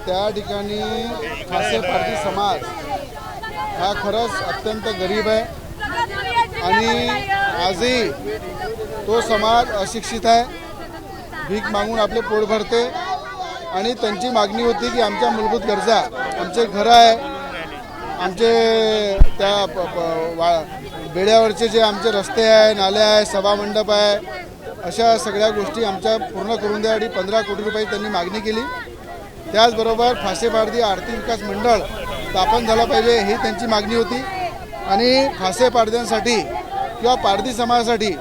त्या ठिकाणी खासे पारधी समाज हा खरंच अत्यंत गरीब आहे आणि आजही तो समाज अशिक्षित आहे, भीक मागून आपले पोट भरते आणि त्यांची मागणी होती की आमच्या मूलभूत गरजा, आमचे घरं आहे, आमचे त्या बेड्यावरचे जे आमचे रस्ते आहे, नाले आहे, सभामंडप आहे, अशा सगळ्या गोष्टी आमच्या पूर्ण करून द्यासाठी 15 कोटी रुपये त्यांनी मागणी केली। त्याचबरोबर फासे पारधी आर्थिक विकास मंडळ स्थापन झालं पाहिजे ही त्यांची मागणी होती आणि फासे पारध्यांसाठी किंवा पारधी समाजासाठी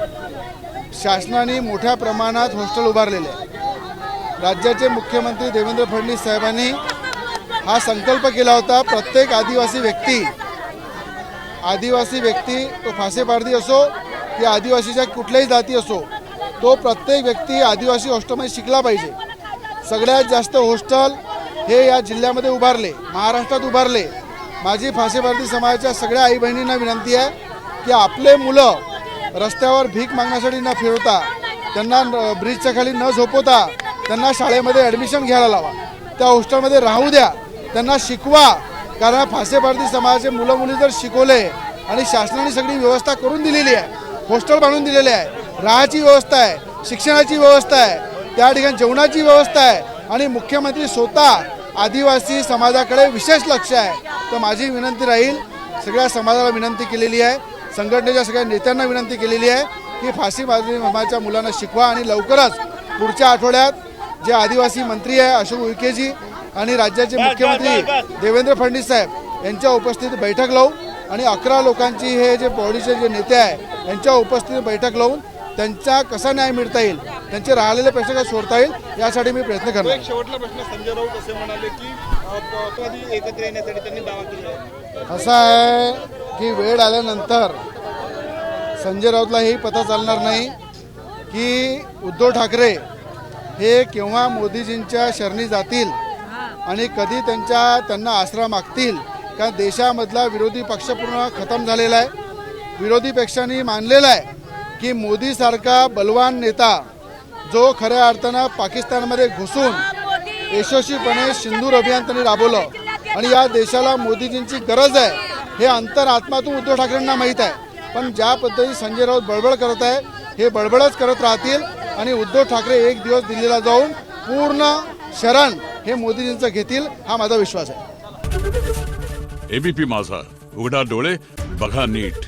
शासनाने मोठ्या प्रमाणात हॉस्टेल उभारलेले आहे। राज्याचे मुख्यमंत्री देवेंद्र फडणवीस साहेबांनी हा संकल्प केला होता, प्रत्येक आदिवासी व्यक्ती तो फासे पारधी असो की आदिवासीच्या कुठल्याही जाती असो, तो प्रत्येक व्यक्ती आदिवासी हॉस्टेलमध्ये शिकला पाहिजे। सगळ्यात जास्त हॉस्टेल हे या जिल्ह्यामध्ये उभारले, महाराष्ट्रात उभारले। माझी फासे पारधी समाजाच्या सगळ्या आई बहिणींना विनंती आहे की आपले मुलं रस्त्यावर भीक मागण्यासाठी न फिरवता, त्यांना ब्रिजच्या खाली न झोपवता त्यांना शाळेमध्ये ॲडमिशन घ्यायला लावा, त्या हॉस्टेलमध्ये राहू द्या, त्यांना शिकवा। कारण फासे पारधी समाजाचे मुलं मुली जर शिकवले आणि शासनाने सगळी व्यवस्था करून दिलेली आहे, हॉस्टेल बांधून दिलेले आहे, राहायची व्यवस्था आहे, शिक्षणाची व्यवस्था आहे, त्या ठिकाणी जेवणाची व्यवस्था आहे आणि मुख्यमंत्री स्वतः आदिवासी समाजाकडे विशेष लक्ष आहे, तर माझी विनंती राहील, सगळ्या समाजाला विनंती केलेली आहे, संघटनेच्या सगळ्या नेत्यांना विनंती केलेली आहे की फासे पारधी समाजाच्या मुलांना शिकवा आणि लवकरच पुढच्या आठवड्यात जे आदिवासी मंत्री आहे अशोक उईकेजी आणि राज्याचे मुख्यमंत्री देवेंद्र फडणवीस साहेब यांच्या उपस्थितीत बैठक लावू आणि 11 लोकांची हे जे बॉडीचे जे नेते आहे यांच्या उपस्थितीत बैठक लावून त्यांचा कसा न्याय मिळता येईल, त्यांचे राहिलेले प्रश्न कसे सोडता येईल यासाठी मी प्रयत्न करणार। एक शेवटला प्रश्न, संजय राऊत असे म्हणाले की राष्ट्रवादी एकत्र येण्यासाठी त्यांनी दावा केला आहे। असं आहे की वेळ आल्यानंतर संजय राऊतला हेही पता चालणार नाही की उद्धव ठाकरे हे केव्हा मोदीजींच्या शरणी जातील आणि कधी त्यांना आसरा मागतील। कारण देशामधला विरोधी पक्ष पूर्ण खतम झालेला आहे। विरोधी पक्षांनी मानलेलं आहे की मोदीसारखा बलवान नेता जो खऱ्या अर्थानं पाकिस्तानमध्ये घुसून यशस्वीपणे सिंदूर अभियान त्यांनी राबवलं आणि या देशाला मोदीजींची गरज आहे हे अंतरात्मातून उद्धव ठाकरेंना माहीत आहे। पण ज्या पद्धती संजय राऊत बळबळ करत आहे हे बळबळच करत राहतील आणि उद्धव ठाकरे एक दिवस दिल्लीला जाऊन पूर्ण शरण हे मोदीजींचं घेतील हा माझा विश्वास आहे। एबीपी माझा, उघडा डोळे बघा नीट।